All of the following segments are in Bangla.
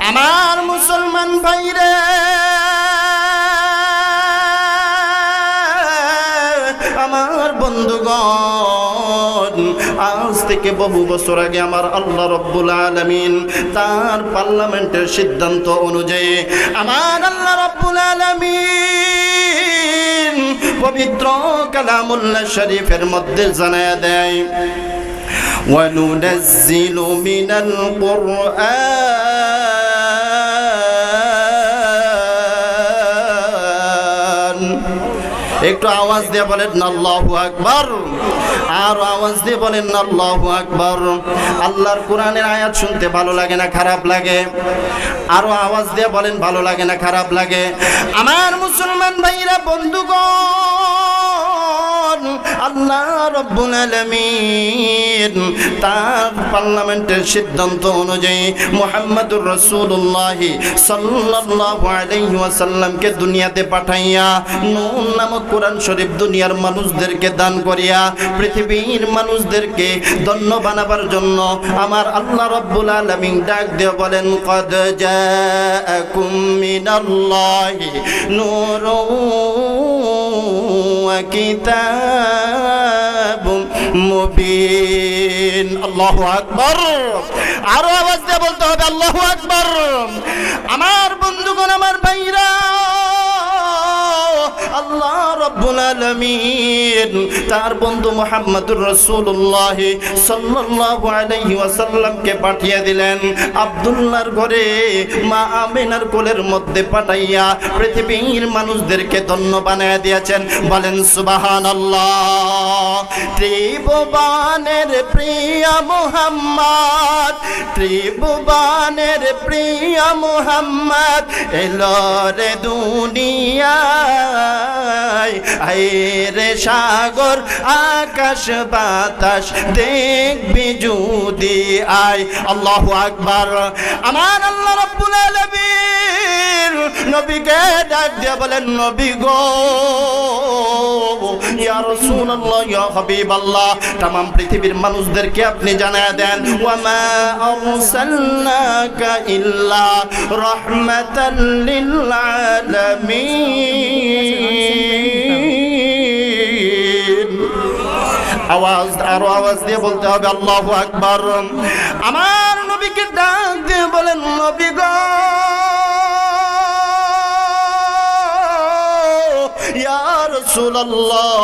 আমার মুসলমান ভাইরে, আমার বন্ধুগণ, আজ থেকে বহু বছর আগে আমার আল্লাহ রব্বুল আলামিন তার পার্লামেন্টের সিদ্ধান্ত অনুযায়ী আমার আল্লাহ রব্বুল আলামিন পবিত্র কালামুল্লাহ শরীফের মধ্যে জানায়া দেয়, وَنُنَزِّلُ مِنَ الْقُرْآنِ একটু আওয়াজ দিয়ে বলেন আল্লাহু আকবার, আর আওয়াজ দিয়ে বলেন আল্লাহু আকবার। আল্লাহর কোরআনের আয়াত শুনতে ভালো লাগে না খারাপ লাগে? আরো আওয়াজ দিয়ে বলেন ভালো লাগে না খারাপ লাগে? আমার মুসলমান ভাইরা বন্ধুগণ, আল্লাহ রাব্বুল আলামিন তার পার্লামেন্টের সিদ্ধান্ত অনুযায়ী মুহাম্মদুর রাসূলুল্লাহ সাল্লাল্লাহু আলাইহি ওয়াসাল্লামকে দুনিয়াতে পাঠাইয়া নূর নামক কোরআন শরীফ দুনিয়ার মানুষদেরকে দান করিয়া পৃথিবীর মানুষদেরকে ধন্য বানাবার জন্য আমার আল্লাহ রাব্বুল আলামিন ডাক দিয়ে বলেন, قد جاءكم من الله نور وكتاب مبين। আল্লাহু আকবার। আরো আওয়াজ দিয়ে বলতে হবে আল্লাহু আকবার। আমার বন্ধুগণ, আমার ভাইরা, আল্লাহ রাব্বুল আলামিন তার বন্ধু মুহাম্মদুর রাসূলুল্লাহ সাল্লাল্লাহু আলাইহি ওয়াসাল্লামকে পাঠিয়ে দিলেন আব্দুল্লাহর ঘরে মা আমিনার কোলের মধ্যে পাঠাইয়া পৃথিবীর মানুষদেরকে ধন্য বানায় দিয়েছেন। বলেন সুবহানাল্লাহ। ত্রিভুবনের প্রিয় মুহাম্মদ, ত্রিভুবনের প্রিয় মুহাম্মদ এলো রে দুনিয়ায়, আইরে সাগর আকাশ বাতাস দেখবি যদি আয়। আল্লাহু আকবার। আমার আল্লাহ রাব্বুল আলামিন নবীকে ডাক দিয়ে বলেন, নবী গো, ইয়া রাসূলুল্লাহ, ইয়া হাবিবাল্লাহ, तमाम পৃথিবীর মানুষদেরকে আপনি জানায়া দেন, ওয়া মা আরসালনাকা ইল্লা রাহমাতাল লিল আলামিন। আওয়াজ, আরো আওয়াজ দিয়ে বলতে হবে আল্লাহু আকবার। আমার নবীকে ডাক দিয়ে বলেন, নবী গো, ইয়া রাসূলুল্লাহ,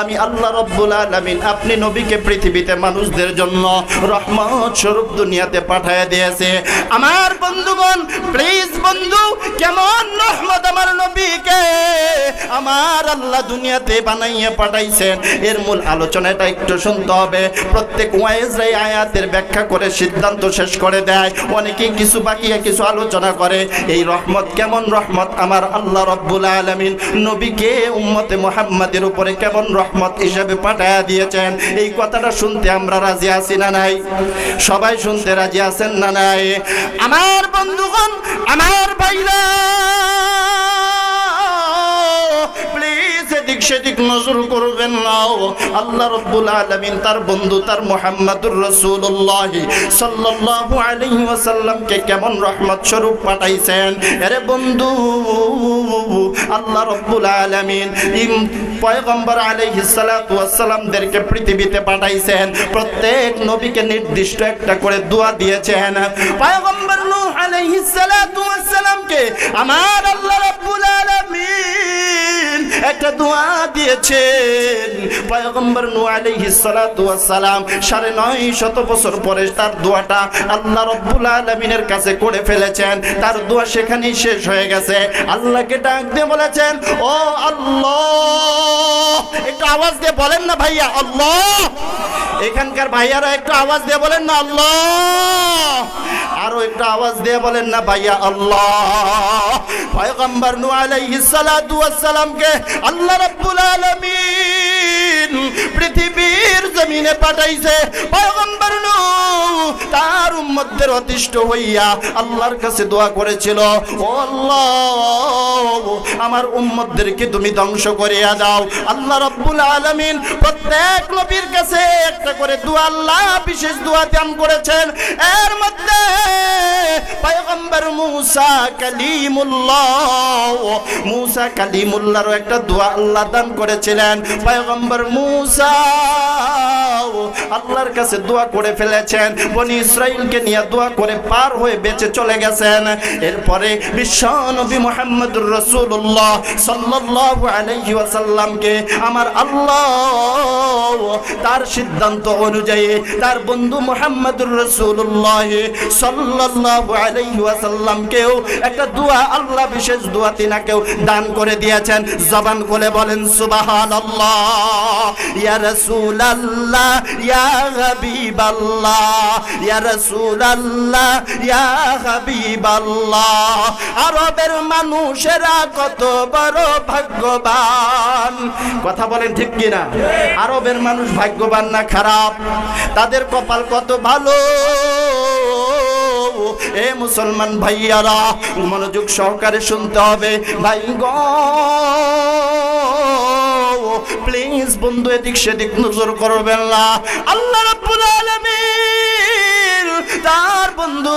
আমি আল্লাহ রাব্বুল আলামিন আপনি নবীকে পৃথিবীতে মানুষদের জন্য রহমত স্বরূপ দুনিয়াতে পাঠিয়ে দিয়েছে। আমার বন্ধুগণ, প্লিজ বন্ধু, কেমন রহমত আমার নবীকে আমার আল্লাহ দুনিয়াতে বানাইয়ে পাঠাইছেন, এর মূল আলোচনাটা একটু শুনতে হবে। প্রত্যেক ওয়াইজরাই আয়াতের ব্যাখ্যা করে সিদ্ধান্ত শেষ করে দেয়, অনেকে কিছু বাকি কিছু আলোচনা করে। এই রহমত কেমন রহমত আমার আল্লাহ রাব্বুল আলামিন নবীকে উম্মতে মুহাম্মাদের উপরে কেমন রহমত হিসেবে পাঠায়া দিয়েছেন, এই কথাটা শুনতে আমরা রাজি আছি না নাই? সবাই শুনতে রাজি আছেন না নাই? আমার বন্ধুগণ, আমার ভাইরা, প্লিজ এদিক সেদিক নজর করবেন না। আল্লাহ রাব্বুল আলামিন তার বন্ধু তার মুহাম্মদুর রাসূলুল্লাহ সাল্লাল্লাহু আলাইহি ওয়াসাল্লামকে কেমন রহমত স্বরূপ পাঠাইছেন। আরে বন্ধু, আল্লাহ রাব্বুল আলামিন পয়গম্বর আলাইহিস সালাতু ওয়াস সালামদেরকে পৃথিবীতে পাঠাইছেন। প্রত্যেক নবীকে নির্দিষ্ট একটা করে দোয়া দিয়েছেন। পয়গম্বর নূহ আলাইহিস সালাতু ওয়াস সালামকে আমার আল্লাহ রাব্বুল আলামিন একটা দোয়া দিয়েছেন। পয়গম্বর নূহ আলাইহিস সালাতু ওয়াস সালাম ৯৫০ বছর পরে তার দোয়াটা আল্লাহ রাব্বুল আলামিনের কাছে করে ফেলেছেন। তার দোয়া সেখানেই শেষ হয়ে গেছে। আল্লাহকে ডাক দিয়ে বলেছেন, ও আল্লাহ, একটু আওয়াজ দিয়ে বলেন না ভাইয়া আল্লাহ। এখানকার ভাইয়ারা একটু আওয়াজ দিয়ে বলেন না আল্লাহ। আরো একটু আওয়াজ দিয়ে বলেন না ভাইয়া আল্লাহ। পয়গম্বর নূহ আলাইহিস সালাতু ওয়াস সালামকে আল্লাহ রাব্বুল আলামিন পৃথিবীর জমিনে পাঠাইছে। পয়গম্বর নূহ তার উম্মতদের অতিষ্ঠ হইয়া আল্লাহর কাছে দোয়া করেছিল, ও আল্লাহ, আমার উম্মতদেরকে তুমি ধ্বংস করিয়া দাও। আল্লাহ রাব্বুল আলামিন প্রত্যেক নবীর কাছে একটা করে দোয়া, আল্লাহ বিশেষ দোয়া দান করেছেন। এর মধ্যে পয়গম্বর মুসা কালিমুল্লাহ, মুসা কালিমুল্লাহর একটা দোয়া আল্লাহ দান করেছিলেন। পয়গম্বর মুসা আল্লাহর কাছে দোয়া করে ফেলেছেন, বনি ইসরাইলকে নিয়ে দোয়া করে পার হয়ে বেঁচে চলে গেছেন। এরপরে বিশ্ব নবী মুহাম্মদুর রাসূলুল্লাহ সাল্লাল্লাহু আলাইহি ওয়াসাল্লামকে আমার আল্লাহ তার সিদ্ধান্ত অনুযায়ী তার বন্ধু মুহাম্মদুর রাসূলুল্লাহ সাল্লাল্লাহু আলাইহি ওয়াসাল্লামকেও একটা দোয়া, আল্লাহ বিশেষ দোয়া তিনাকেও দান করে দিয়েছেন। জবান খুলে বলেন সুবহানাল্লাহ। ইয়া রাসূলুল্লাহ ইয়া হাবিবাল্লাহ, ইয়া রাসূলুল্লাহ ইয়া হাবিবাল্লাহ। আরবের মানুষেরা কত বড় ভাগ্যবান, কথা বলেন ঠিক কিনা? আরবের মানুষ ভাগ্যবান না খারাপ? তাদের কপাল কত ভালো। এ মুসলমান ভাইয়ারা মনোযোগ সহকারে শুনতে হবে ভাই গো, প্লিজ বন্ধু এদিক সেদিক নজর করবেন না। আল্লাহ রাব্বুল আলামিন তার বন্ধু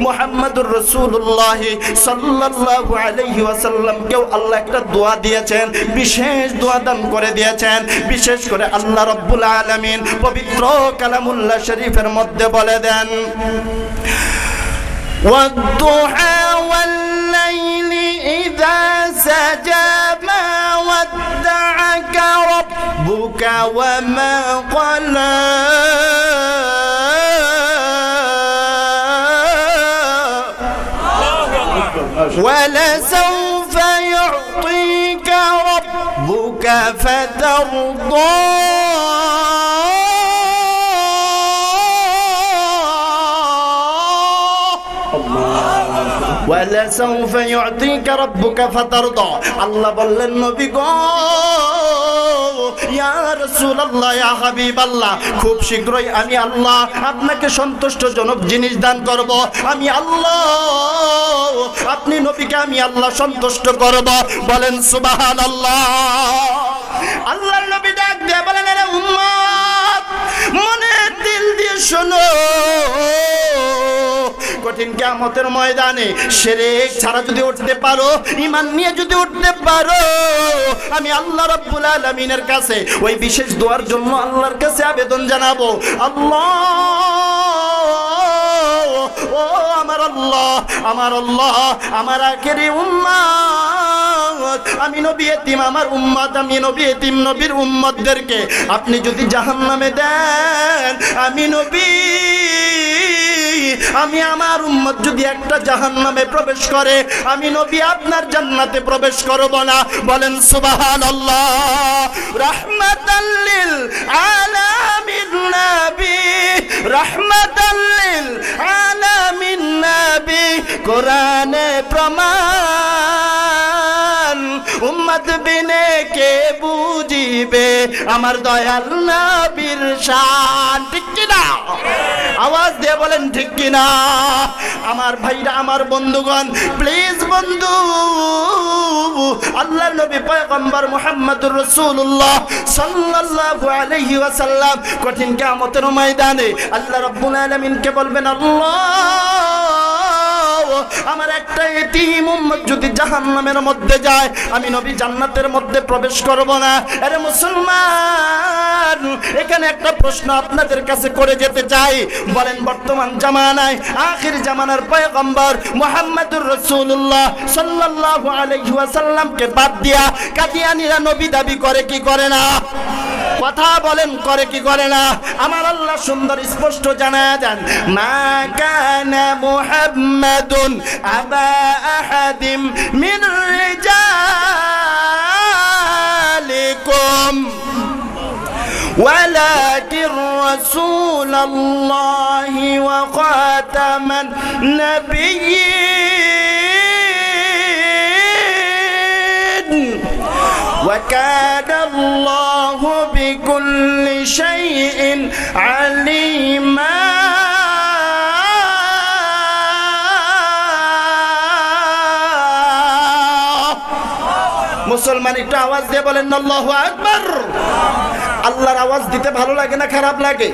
মুহাম্মদুর রাসূলুল্লাহ সাল্লাল্লাহু আলাইহি ওয়াসাল্লামকেও আল্লাহ একটা দোয়া দিয়েছেন, বিশেষ দোয়া দান করে দিয়েছেন। বিশেষ করে আল্লাহ রাব্বুল আলামিন পবিত্র কালামুল্লাহ শরীফের মধ্যে বলে দেন, والضحى والليل إذا سجى ما ودعك ربك وما قلى ولسوف يعطيك ربك فترضى ولسوف يعطيك ربك فترضى। আল্লাহ বললেন নবী গো, ইয়া রাসূলুল্লাহ ইয়া হাবিবাল্লাহ, খুব শীঘ্রই আমি আল্লাহ আপনাকে সন্তুষ্টজনক জিনিস দান করব। আমি আল্লাহ, আপনি নবীকে আমি আল্লাহ সন্তুষ্ট করব। বলেন সুবহানাল্লাহ। আল্লাহর নবী ডাক দিয়ে বলেন, আরে উম্মত মনে দিল দিয়ে শোনো, কঠিন কিয়ামতের ময়দানে শিরক ছাড়া যদি উঠতে পারো, ঈমান নিয়ে যদি উঠতে পারো, আমি আল্লাহ রাব্বুল আলামিনের কাছে ওই বিশেষ দোয়ার জন্য আল্লাহর কাছে আবেদন জানাবো। আল্লাহ, ও আমার আল্লাহ, আমার আল্লাহ, আমার আখেরি উম্মত, আমি নবী এতিম, আমার উম্মত, আমি নবী এতিম নবীর উম্মতদেরকে আপনি যদি জাহান্নামে দেন, আমি নবী, আমি আমার উম্মত যদি একটা জাহান্নামে প্রবেশ করে, আমি নবী আপনার জান্নাতে প্রবেশ করব না। বলেন সুবহানাল্লাহ। রাহমাতাল লিল আলামিন নবী, রাহমাতাল লিল আলামিন নবী, কোরআনে প্রমাণ, উম্মত বিনে কে বুঝিবে আমার দয়াল নবীর শান। ঠিক কিনা? আওয়াজ দিয়ে বলেন ঠিক কিনা? আমার ভাইরা, আমার বন্ধুগণ, প্লিজ বন্ধু, আল্লাহর নবী পয়গম্বর মুহাম্মদুর রাসূলুল্লাহ সাল্লাল্লাহু আলাইহি ওয়াসাল্লাম কঠিন কিয়ামতের ময়দানে আল্লাহ রাব্বুল আলামিনকে বলবেন, আল্লাহ, আমার একটা এতিম উম্মত যদি জাহান্নামের মধ্যে যায়, আমি নবী জান্নাতের মধ্যে প্রবেশ করব না। আরে মুসলমান, এখানে একটা প্রশ্ন আপনাদের কাছে করে যেতে চাই। বলেন, বর্তমান জামানায় আখির জামানার পয়গম্বর মুহাম্মদুর রাসূলুল্লাহ সাল্লাল্লাহু আলাইহি ওয়াসাল্লামকে বাদ দিয়া কাদিয়ানীরা নবী দাবি করে কি করে না? কথা বলেন, করে কি করে না? আমার আল্লাহ সুন্দর স্পষ্ট জানায় দেন, মা কানা মুহাম্মাদুন আবা আহাদিম মিন রিজালিকুম ولكن رسول الله وخاتم النبيين وكان الله بكل شيء عليما। মুসলমান একটু আওয়াজ দিয়ে বলেন আল্লাহু আকবার। আল্লাহর আওয়াজ দিতে ভালো লাগে না খারাপ লাগে?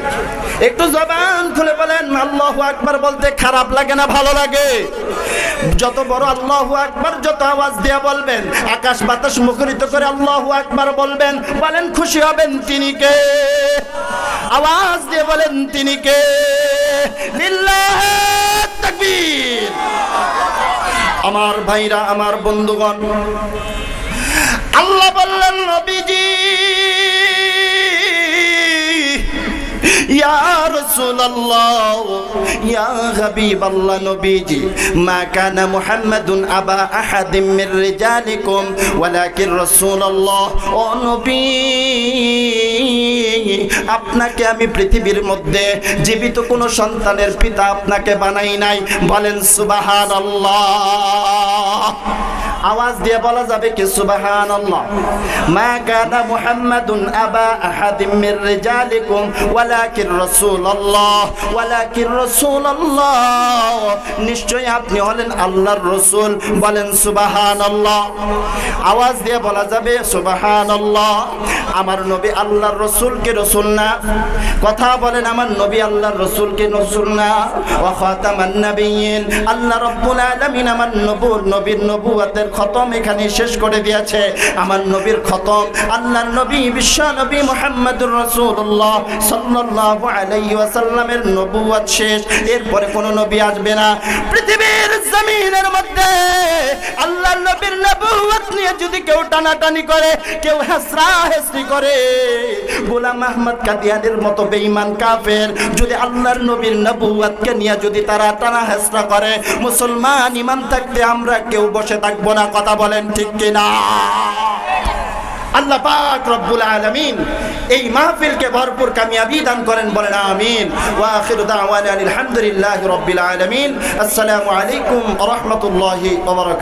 একটু জবান খুলে বলেন আল্লাহু আকবার বলতে খারাপ লাগে না ভালো লাগে? যত বড় আল্লাহু আকবার যত আওয়াজ দিয়ে বলবেন, আকাশ বাতাস মুখরিত করে আল্লাহু আকবার বলবেন, বলেন খুশি হবেন তিনি কে? আওয়াজ দিয়ে বলেন তিনি কে? লিল্লাহি তাকবীর। আমার ভাইরা, আমার বন্ধুগণ, আল্লাহ বললেন নবীজি ইয়া রাসূলুল্লাহ ইয়া হাবিবাল্লাহ, নবীজি মা কানা মুহাম্মাদুন আবা আহাদিম মির রিজালিকুম ওয়ালাকিন রাসূলুল্লাহ। ও নবী, আপনাকে আমি পৃথিবীর মধ্যে জীবিত কোন সন্তানের পিতা আপনাকে বানাই নাই। বলেন সুবহানাল্লাহ। আওয়াজ দিয়ে বলা যাবে কি সুবহানাল্লাহ? মা কানা মুহাম্মাদুন আবা আহাদিম মির রিজালিকুম ওয়ালাকিন রাসূলুল্লাহ, ওয়ালাকিন রাসূলুল্লাহ, নিশ্চয়ই আপনি হলেন আল্লাহর রাসূল। বলেন সুবহানাল্লাহ। আওয়াজ দিয়ে বলা যাবে সুবহানাল্লাহ। আমার নবী আল্লাহর রাসূল কে রাসূল না? কথা বলেন, আমার নবী আল্লাহর রাসূল কে রাসূল না? ওয়া খাতামান নাবিয়্যিন, আল্লাহ রাব্বুল আলামিন আমার নবীর নবুয়তের খতম এখানে শেষ করে দিয়েছে। আমার নবীর খতম, আল্লাহর নবী বিশ্ব নবী মুহাম্মদুর রাসূলুল্লাহ সাল্লাল্লাহু আলাইহি ওয়াসাল্লামের নবুয়ত শেষ। এরপরে কোন নবী আসবে না পৃথিবীর জমিনের মধ্যে। আল্লাহর নবীর নবুয়ত নিয়ে যদি কেউ টানাটানি করে, কেউ হাসরাহাসরি করে, গোলাম আহমদ কাদিয়ানির মতো বেঈমান কাফের যদি আল্লাহর নবীর নবুয়তকে নিয়ে যদি তারা টানা হাসরা করে, মুসলমান ইমান থাকতে আমরা কেউ বসে থাকবো না। কথা বলেন ঠিক কিনা? আল্লাহ পাক রব্বুল আলামিন এই মাহফিলকে ভরপুর কামিয়াবি দান করেন, বলেন আমিন। ওয়া আখিরু দাওয়ানা আলহামদুলিল্লাহি রাব্বিল আলামিন। আসসালামু আলাইকুম ওয়া রাহমাতুল্লাহি ওয়া বারাকাতুহু।